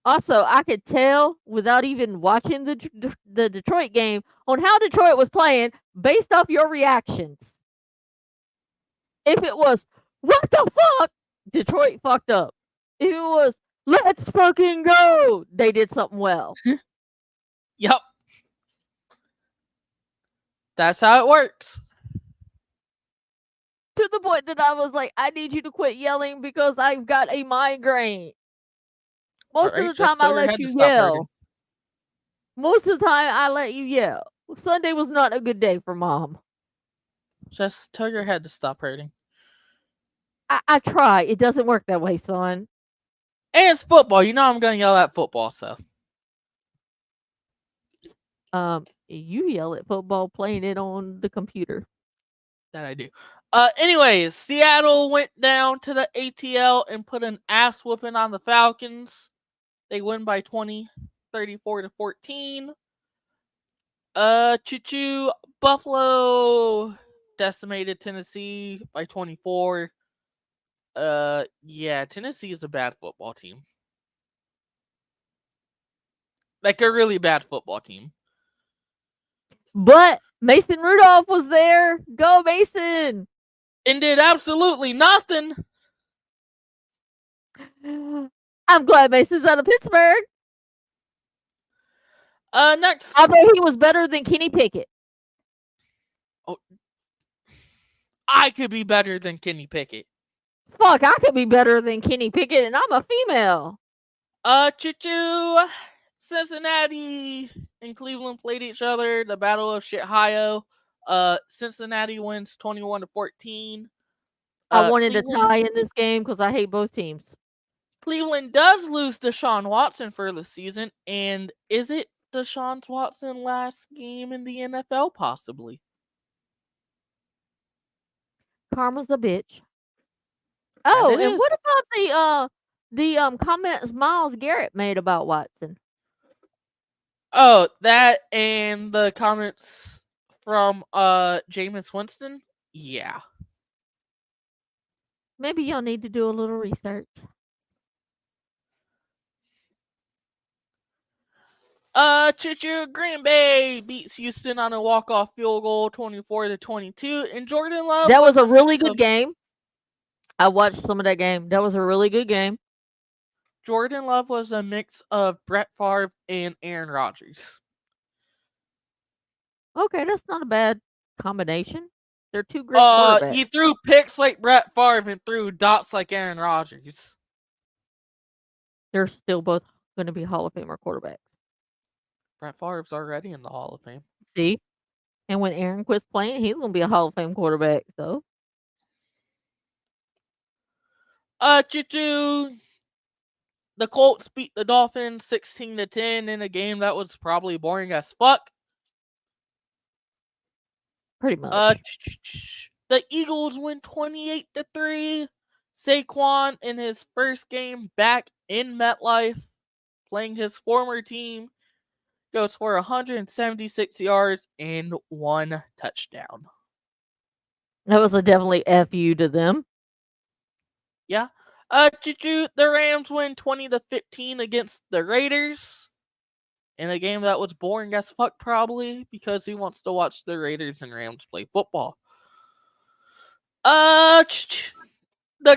S1: Also, I could tell without even watching the Detroit game on how Detroit was playing based off your reactions. If it was, what the fuck? Detroit fucked up. If it was, let's fucking go, they did something well.
S2: Yep. That's how it works.
S1: To the point that I was like, I need you to quit yelling because I've got a migraine.
S2: All
S1: Most of
S2: right,
S1: the
S2: just
S1: time I
S2: tell your
S1: let
S2: head to
S1: you
S2: stop hurting.
S1: yell. Most of the time I let you yell. Sunday was not a good day for mom.
S2: Just tell your head to stop hurting.
S1: I try. It doesn't work that way, son.
S2: And it's football. You know I'm gonna yell at football, so
S1: You yell at football playing it on the computer.
S2: that I do. Anyways, Seattle went down to the ATL and put an ass whooping on the Falcons. They win by 20, 34-14. Choo choo, Buffalo decimated Tennessee by 24. Yeah, Tennessee is a bad football team. Like a really bad football team.
S1: But Mason Rudolph was there. Go Mason!
S2: And did absolutely nothing.
S1: I'm glad Mason's out of Pittsburgh.
S2: Next.
S1: I bet he was better than Kenny Pickett.
S2: Oh, I could be better than Kenny Pickett.
S1: Fuck, I could be better than Kenny Pickett, and I'm a female.
S2: Choo choo. Cincinnati and Cleveland played each other. The Battle of Shithio. Cincinnati wins 21-14.
S1: I wanted to
S2: Cleveland
S1: tie in this game because I hate both teams.
S2: Cleveland does lose Deshaun Watson for the season, and is it Deshaun Watson last game in the NFL? Possibly.
S1: Karma's a bitch.
S2: That
S1: Oh,
S2: it
S1: and
S2: is.
S1: what about the comments Miles Garrett made about Watson?
S2: Oh, that and the comments from Jameis Winston. Yeah.
S1: Maybe y'all need to do a little research.
S2: Choo Green Bay beats Houston on a walk-off field goal, 24-22. And Jordan Love
S1: That was
S2: was
S1: a
S2: a mix
S1: really good
S2: of
S1: game. I watched some of that game. That was a really good game.
S2: Jordan Love was a mix of Brett Favre and Aaron Rodgers.
S1: Okay, that's not a bad combination. They're two great quarterbacks.
S2: He threw picks like Brett Favre and threw dots like Aaron Rodgers.
S1: They're still both going to be Hall of Famer quarterbacks.
S2: Brett Favre's already in the Hall of Fame.
S1: See? And when Aaron quits playing, he's going to be a Hall of Fame quarterback. So,
S2: Choo. The Colts beat the Dolphins 16-10 in a game that was probably boring as fuck.
S1: pretty much.
S2: The Eagles win 28-3. Saquon in his first game back in MetLife, playing his former team, goes for 176 yards and 1 touchdown.
S1: That was a definitely FU to them.
S2: Yeah. The Rams win 20-15 against the Raiders in a game that was boring as fuck, probably because he wants to watch the Raiders and Rams play football. The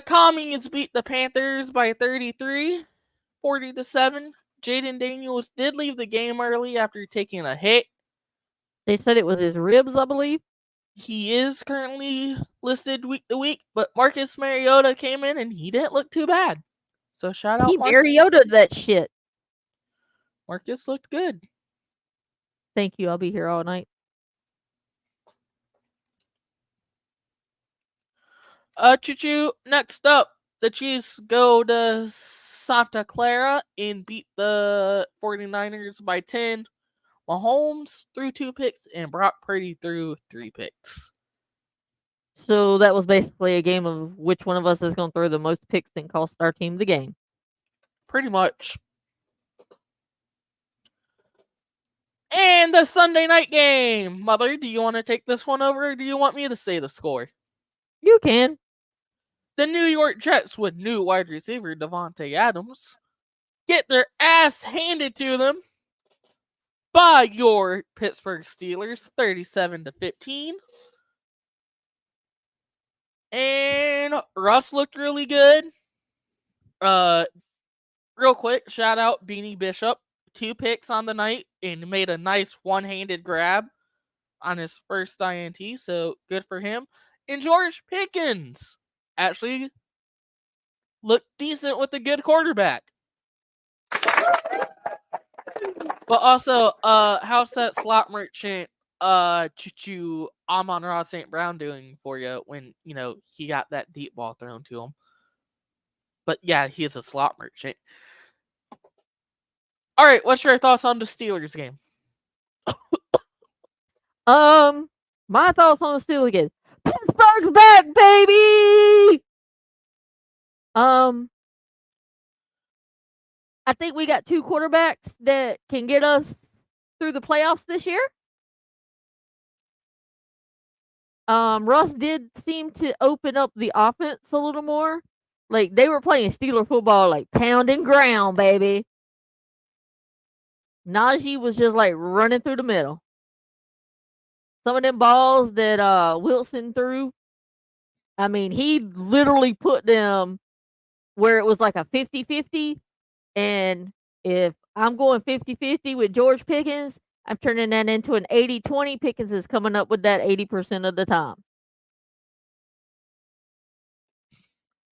S2: Commies beat the Panthers by 33, 40-7. Jaden Daniels did leave the game early after taking a hit.
S1: They said it was his ribs, I believe.
S2: He is currently listed week to week, but Marcus Mariota came in and he didn't look too bad. So shout out
S1: He
S2: Marcus.
S1: Mariota'd that shit.
S2: Marcus looked good.
S1: Thank you. I'll be here all night.
S2: Next up, the Chiefs go to Santa Clara and beat the 49ers by 10. Mahomes threw 2 picks and Brock Purdy threw 3 picks.
S1: So that was basically a game of which one of us is going to throw the most picks and cost our team the game.
S2: Pretty much. And the Sunday night game. Mother, do you want to take this one over or do you want me to say the score?
S1: You can.
S2: The New York Jets with new wide receiver Devontae Adams get their ass handed to them by your Pittsburgh Steelers 37-15. And Russ looked really good. Real quick, shout out Beanie Bishop. 2 picks on the night and made a nice one-handed grab on his first INT, so good for him. And George Pickens actually looked decent with a good quarterback. But also, how's that slot merchant Choo Amon-Ra St. Brown doing for you when, he got that deep ball thrown to him? But yeah, he is a slot merchant. All right, what's your thoughts on the Steelers game?
S1: My thoughts on the Steelers game. Pittsburgh's back, baby. I think we got 2 quarterbacks that can get us through the playoffs this year. Russ did seem to open up the offense a little more. Like they were playing Steeler football, like pound and ground, baby. Najee was just like running through the middle. Some of them balls that Wilson threw, I mean, he literally put them where it was like a 50-50. And if I'm going 50-50 with George Pickens, I'm turning that into an 80-20. Pickens is coming up with that 80% of the time.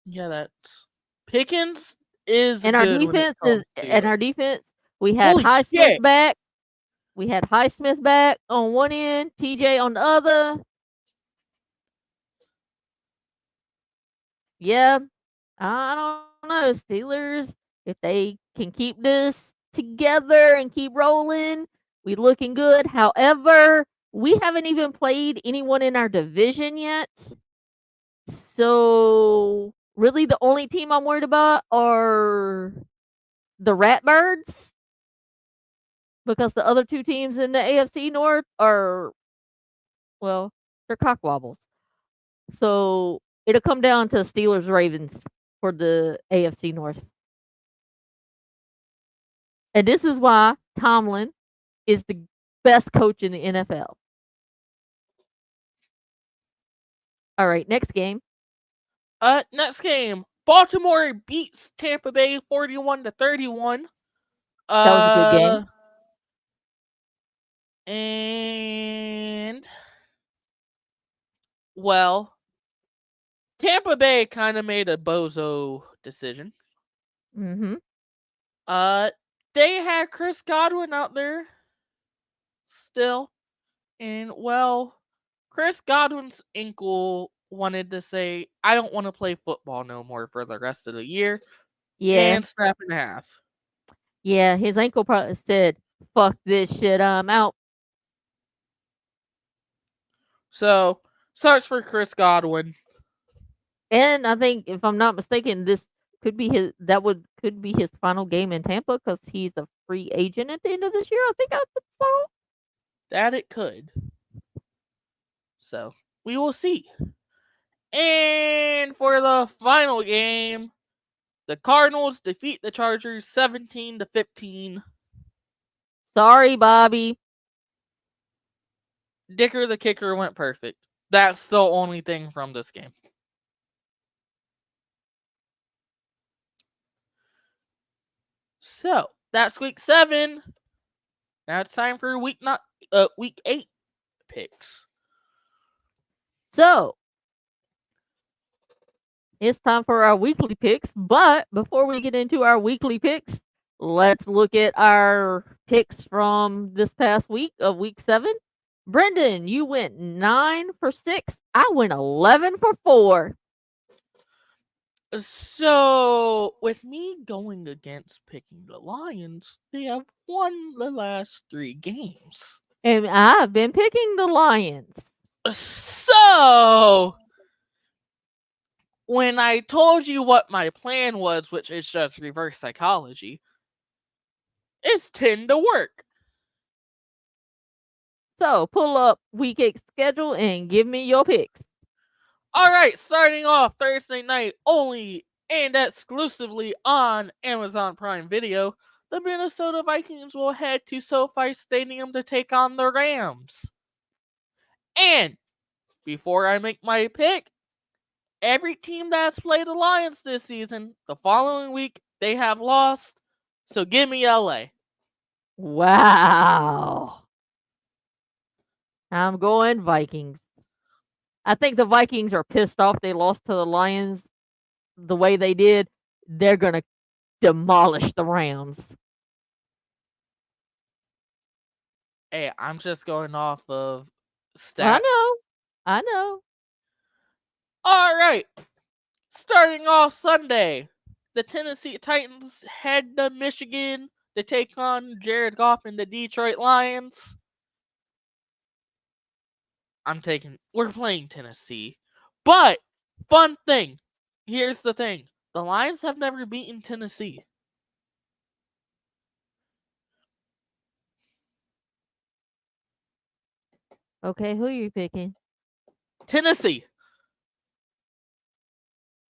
S2: Yeah, that's Pickens is
S1: And
S2: good when it comes to
S1: our defense, we had
S2: holy
S1: Highsmith
S2: shit.
S1: back. We had Highsmith back on one end, TJ on the other. Yeah, I don't know. Steelers, if they can keep this together and keep rolling, we looking good. However, we haven't even played anyone in our division yet. So really the only team I'm worried about are the Ratbirds because the other 2 teams in the AFC North are, well, they're cockwobbles. So it'll come down to Steelers Ravens for the AFC North. And this is why Tomlin is the best coach in the NFL. All right, next game.
S2: Next game. Baltimore beats Tampa Bay 41-31.
S1: That was a good game.
S2: And well, Tampa Bay kind of made a bozo decision.
S1: Mhm.
S2: They had Chris Godwin out there still. And well, Chris Godwin's ankle wanted to say, I don't want to play football no more for the rest of the year.
S1: Yeah.
S2: And snap in half.
S1: Yeah, his ankle probably said, "Fuck this shit, I'm out."
S2: So, starts for Chris Godwin.
S1: And I think if I'm not mistaken, this could be his final game in Tampa because he's a free agent at the end of this year. I think I saw.
S2: That it could. So, we will see. And for the final game, the Cardinals defeat the Chargers 17-15.
S1: Sorry, Bobby.
S2: Dicker the kicker went perfect. That's the only thing from this game. So, that's week 7. Now it's time for week 8 picks.
S1: So it's time for our weekly picks. But before we get into our weekly picks, let's look at our picks from this past week of week 7. Brendan, you went 9 for 6. I went 11 for 4.
S2: So, with me going against picking the Lions, they have won the last 3 games.
S1: And I've been picking the Lions.
S2: So, when I told you what my plan was, which is just reverse psychology, it's tend to work.
S1: So pull up week 8 schedule and give me your picks.
S2: All right, starting off Thursday night only and exclusively on Amazon Prime Video, the Minnesota Vikings will head to SoFi Stadium to take on the Rams. And before I make my pick, every team that's played the Lions this season, the following week, they have lost. So give me LA.
S1: Wow. I'm going Vikings. I think the Vikings are pissed off they lost to the Lions the way they did. They're going to demolish the Rams.
S2: Hey, I'm just going off of
S1: I
S2: stats.
S1: know. I know.
S2: All right, starting off Sunday, the Tennessee Titans head to Michigan to take on Jared Goff and the Detroit Lions. We're playing Tennessee. But, fun thing, here's the thing. The Lions have never beaten Tennessee.
S1: Okay, who are you picking?
S2: Tennessee.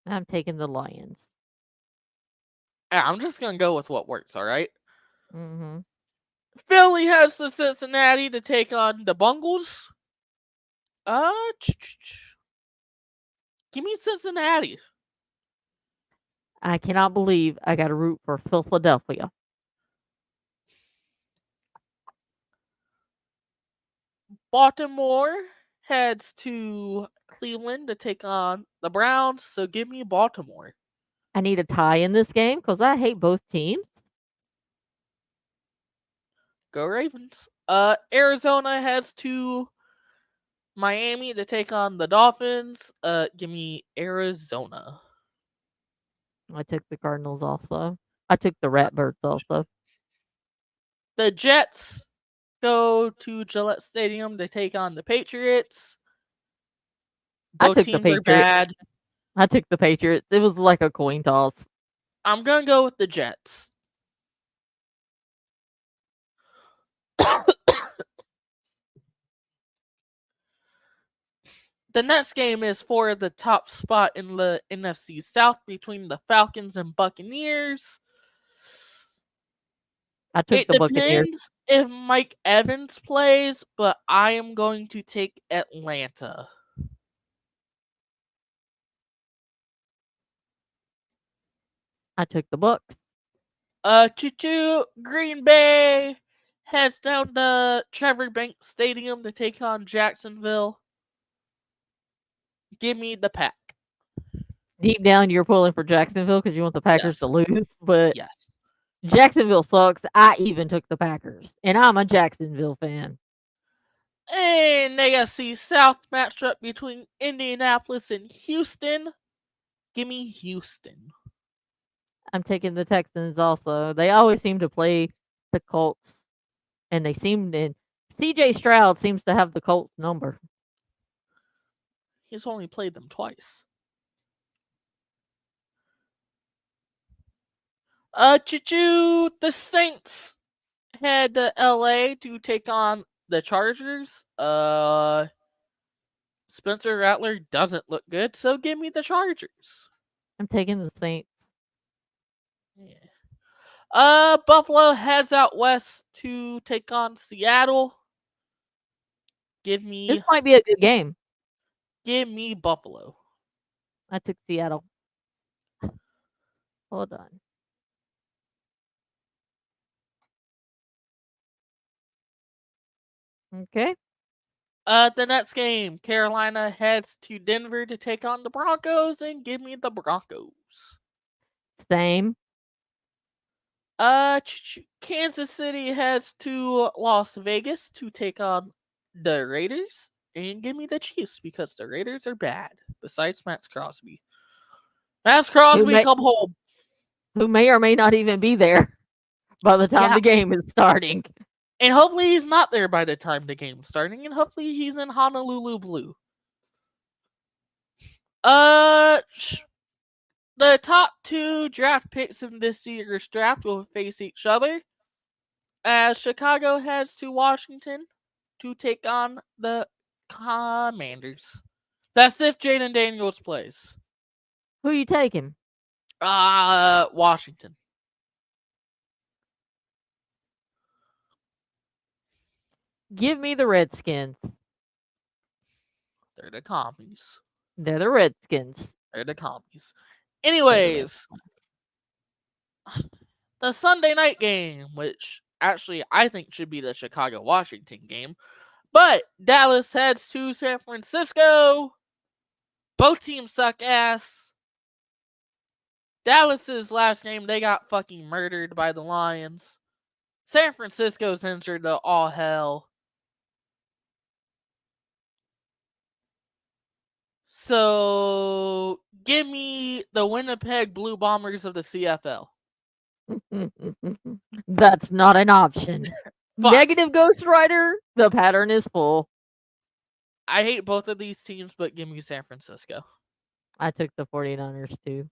S1: I'm taking the Lions.
S2: I'm just going to go with what works, all right?
S1: Mm-hmm.
S2: Philly has the Cincinnati to take on the Bungles. Give me Cincinnati.
S1: I cannot believe I got to root for Philadelphia.
S2: Baltimore heads to Cleveland to take on the Browns, so give me Baltimore.
S1: I need a tie in this game because I hate both teams.
S2: Go Ravens. Arizona heads to Miami to take on the Dolphins. Give me Arizona.
S1: I took the Cardinals also. I took the Ratbirds also.
S2: The Jets go to Gillette Stadium to take on the Patriots.
S1: I
S2: Both
S1: took the
S2: teams are
S1: Patriots.
S2: bad.
S1: I took the Patriots. It was like a coin toss.
S2: I'm gonna go with the Jets. The next game is for the top spot in the NFC South between the Falcons and Buccaneers.
S1: I took
S2: It
S1: the Buccaneers.
S2: depends if Mike Evans plays, but I am going to take Atlanta.
S1: I took the Bucks.
S2: Choo-choo, Green Bay heads down to Trevor Banks Stadium to take on Jacksonville. Give me the Pack.
S1: Deep down, you're pulling for Jacksonville because you want the Packers to
S2: Yes.
S1: lose, but
S2: Yes.
S1: Jacksonville sucks. I even took the Packers, and I'm a Jacksonville fan.
S2: And AFC South matchup between Indianapolis and Houston. Give me Houston.
S1: I'm taking the Texans also. They always seem to play the Colts, and they seem to. CJ Stroud seems to have the Colts number.
S2: He's only played them twice. Choo-choo, the Saints head to LA to take on the Chargers. Spencer Rattler doesn't look good, so give me the Chargers.
S1: I'm taking the Saints.
S2: Yeah. Buffalo heads out west to take on Seattle. Give
S1: This
S2: me
S1: might be a good game.
S2: Buffalo.
S1: I took Seattle. Hold on. Okay.
S2: The next game, Carolina heads to Denver to take on the Broncos, and give me the Broncos.
S1: Same.
S2: Kansas City heads to Las Vegas to take on the Raiders, and give me the Chiefs because the Raiders are bad. Besides Max Crosby. Max
S1: Who
S2: Crosby,
S1: may,
S2: come home.
S1: who may or may not even be there by the time
S2: Yeah,
S1: the game is starting.
S2: and hopefully he's not there by the time the game's starting, and hopefully he's in Honolulu Blue. The top two draft picks in this year's draft will face each other as Chicago heads to Washington. to take on the Commanders. That's if Jaden Daniels plays.
S1: Who you taking?
S2: Washington.
S1: Give me the Redskins.
S2: They're the commies.
S1: They're the Redskins.
S2: They're the commies.
S1: They're the Redskins.
S2: Anyways, the Sunday night game, which actually I think should be the Chicago Washington game, but Dallas heads to San Francisco. Both teams suck ass. Dallas's last game, they got fucking murdered by the Lions. San Francisco's injured to all hell. So, give me the Winnipeg Blue Bombers of the CFL.
S1: That's not an option.
S2: Fuck.
S1: Negative Ghost Rider, the pattern is full.
S2: I hate both of these teams, but give me San Francisco.
S1: I took the 49ers too.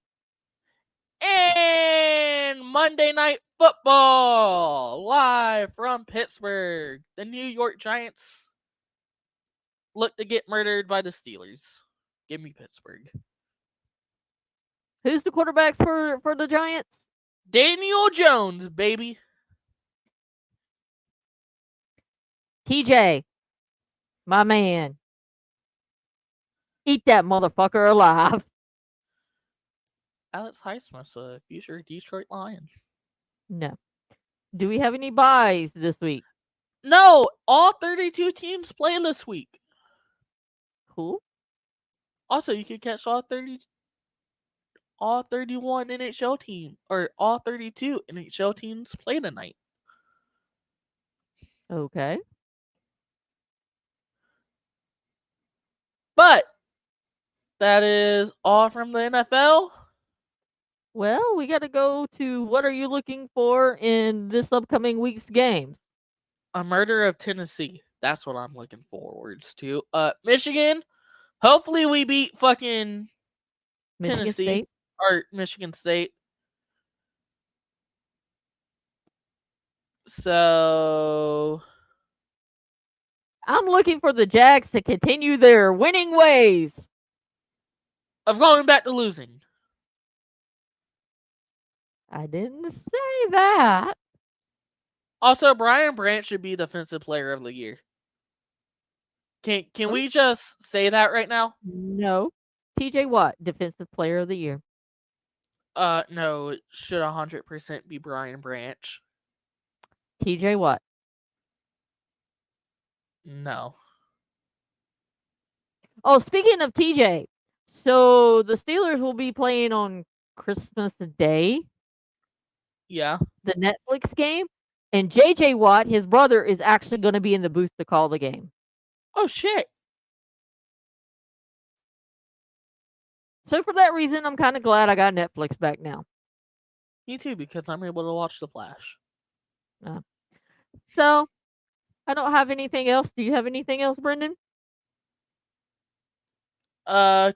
S2: And Monday Night Football, live from Pittsburgh. The New York Giants look to get murdered by the Steelers. Give me Pittsburgh.
S1: Who's the quarterback for the Giants?
S2: Daniel Jones, baby.
S1: TJ, my man. Eat that motherfucker alive.
S2: Alex Highsmith's a future Detroit Lion.
S1: No. Do we have any buys this week?
S2: No, all 32 teams play this week.
S1: Cool.
S2: Also, you can catch all 31 NHL team or all 32 NHL teams play tonight.
S1: Okay.
S2: But that is all from the NFL.
S1: Well, we got to go to what are you looking for in this upcoming week's games?
S2: A murder of Tennessee. That's what I'm looking forwards to. Michigan. Hopefully we beat fucking
S1: Michigan
S2: Tennessee
S1: State.
S2: or Michigan State. So
S1: I'm looking for the Jags to continue their winning ways.
S2: of going back to losing.
S1: I didn't say that.
S2: Also, Brian Branch should be Defensive Player of the Year. Can we just say that right now?
S1: No. TJ Watt, Defensive Player of the Year.
S2: No, it should 100% be Brian Branch.
S1: TJ Watt.
S2: No.
S1: Oh, speaking of TJ, so the Steelers will be playing on Christmas Day,
S2: Yeah.
S1: the Netflix game, and JJ Watt, his brother, is actually going to be in the booth to call the game.
S2: Oh, shit.
S1: So for that reason, I'm kind of glad I got Netflix back now.
S2: Me too, because I'm able to watch The Flash.
S1: So I don't have anything else. Do you have anything else, Brendan?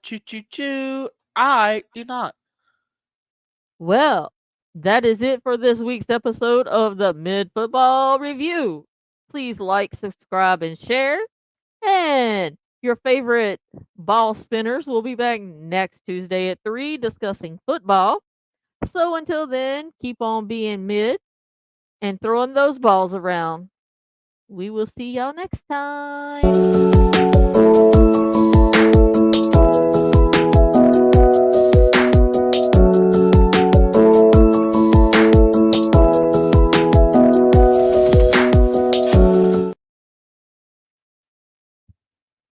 S2: Choo. I do not.
S1: Well, that is it for this week's episode of the Mid Football Review. Please like, subscribe, and share. And your favorite ball spinners will be back next Tuesday at 3 discussing football. So until then, keep on being mid and throwing those balls around. We will see y'all next time.